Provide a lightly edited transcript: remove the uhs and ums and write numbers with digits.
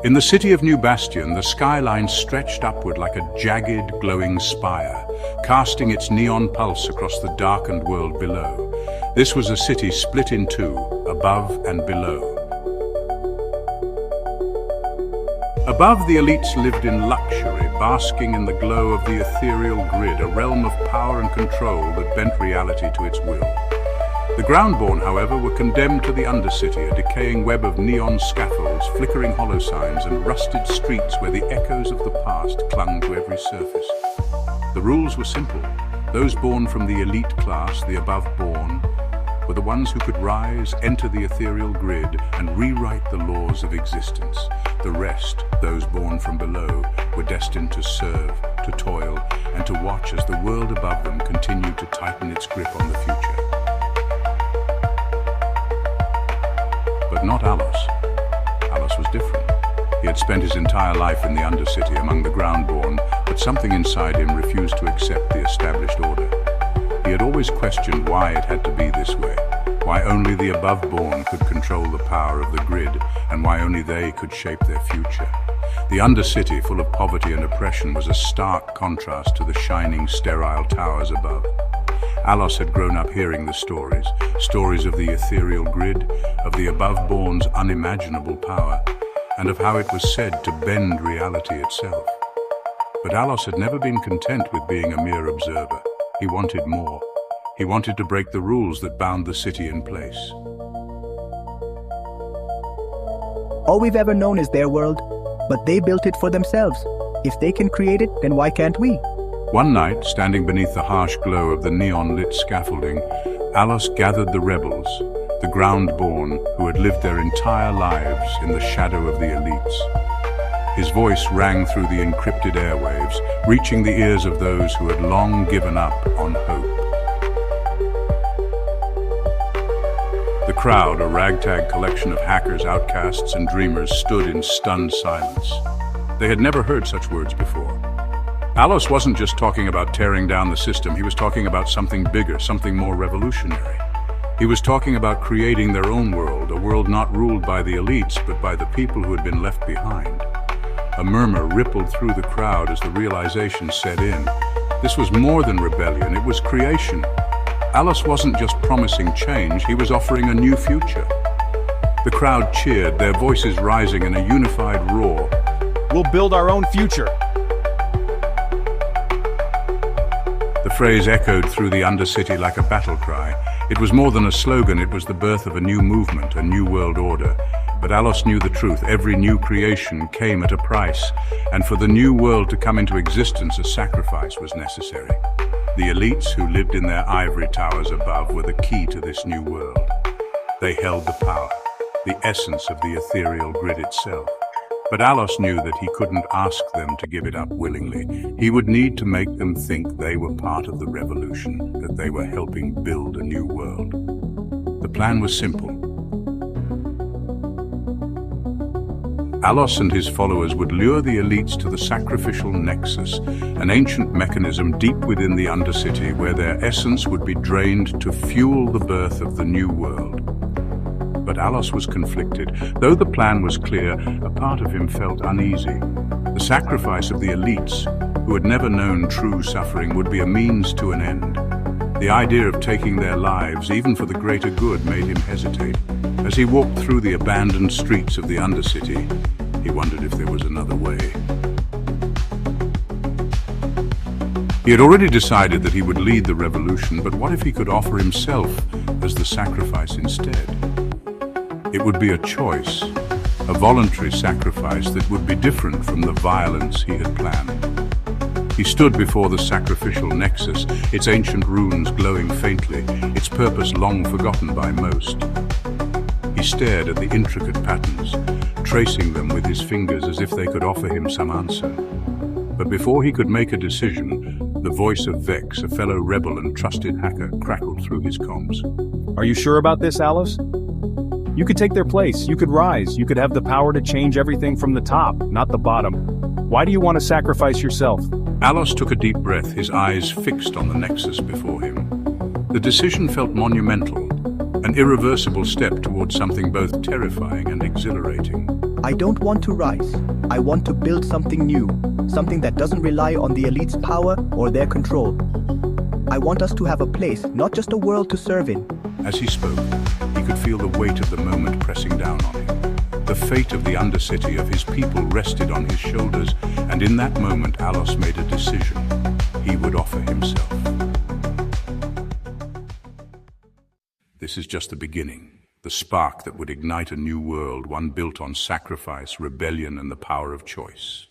In the city of New Bastion, the skyline stretched upward like a jagged, glowing spire, casting its neon pulse across the darkened world below. This was a city split in two, above and below. Above, the elites lived in luxury, basking in the glow of the ethereal grid, a realm of power and control that bent reality to its will. The groundborn, however, were condemned to the undercity, a decaying web of neon scaffolds, flickering hollow signs, and rusted streets where the echoes of the past clung to every surface. The rules were simple. Those born from the elite class, the above-born, were the ones who could rise, enter the ethereal grid, and rewrite the laws of existence. The rest, those born from below, were destined to serve, to toil, and to watch as the world above them continued to tighten its grip on the future. But not Allos. Allos was different. He had spent his entire life in the undercity among the groundborn, but something inside him refused to accept the established order. He had always questioned why it had to be this way, why only the above-born could control the power of the grid, and why only they could shape their future. The undercity, full of poverty and oppression, was a stark contrast to the shining, sterile towers above. Allos had grown up hearing the stories of the ethereal grid, of the above-born's unimaginable power, and of how it was said to bend reality itself. But Allos had never been content with being a mere observer. He wanted more. He wanted to break the rules that bound the city in place. All we've ever known is their world, but they built it for themselves. If they can create it, then why can't we? One night, standing beneath the harsh glow of the neon-lit scaffolding, Allos gathered the rebels, the groundborn who had lived their entire lives in the shadow of the elites. His voice rang through the encrypted airwaves, reaching the ears of those who had long given up on hope. The crowd, a ragtag collection of hackers, outcasts, and dreamers, stood in stunned silence. They had never heard such words before. Allos wasn't just talking about tearing down the system, he was talking about something bigger, something more revolutionary. He was talking about creating their own world, a world not ruled by the elites, but by the people who had been left behind. A murmur rippled through the crowd as the realization set in. This was more than rebellion, it was creation. Allos wasn't just promising change, he was offering a new future. The crowd cheered, their voices rising in a unified roar. We'll build our own future. The phrase echoed through the undercity like a battle cry. It was more than a slogan, it was the birth of a new movement, a new world order. But Allos knew the truth. Every new creation came at a price, and for the new world to come into existence, a sacrifice was necessary. The elites who lived in their ivory towers above were the key to this new world. They held the power, the essence of the ethereal grid itself. But Allos knew that he couldn't ask them to give it up willingly. He would need to make them think they were part of the revolution, that they were helping build a new world. The plan was simple. Allos and his followers would lure the elites to the sacrificial nexus, an ancient mechanism deep within the undercity where their essence would be drained to fuel the birth of the new world. But Allos was conflicted. Though the plan was clear, a part of him felt uneasy. The sacrifice of the elites, who had never known true suffering, would be a means to an end. The idea of taking their lives, even for the greater good, made him hesitate. As he walked through the abandoned streets of the undercity, he wondered if there was another way. He had already decided that he would lead the revolution, but what if he could offer himself as the sacrifice instead? It would be a choice, a voluntary sacrifice that would be different from the violence he had planned. He stood before the sacrificial nexus, its ancient runes glowing faintly, its purpose long forgotten by most. He stared at the intricate patterns, tracing them with his fingers as if they could offer him some answer. But before he could make a decision, the voice of Vex, a fellow rebel and trusted hacker, crackled through his comms. Are you sure about this, Allos? You could take their place, you could rise, you could have the power to change everything from the top, not the bottom. Why do you want to sacrifice yourself? Allos took a deep breath, his eyes fixed on the nexus before him. The decision felt monumental, an irreversible step toward towards something both terrifying and exhilarating. I don't want to rise. I want to build something new, something that doesn't rely on the elite's power or their control. I want us to have a place, not just a world to serve in. As he spoke, he could feel the weight of the moment pressing down on him. The fate of the undercity of his people rested on his shoulders, and in that moment Allos made a decision. He would offer himself. This is just the beginning, the spark that would ignite a new world, one built on sacrifice, rebellion, and the power of choice.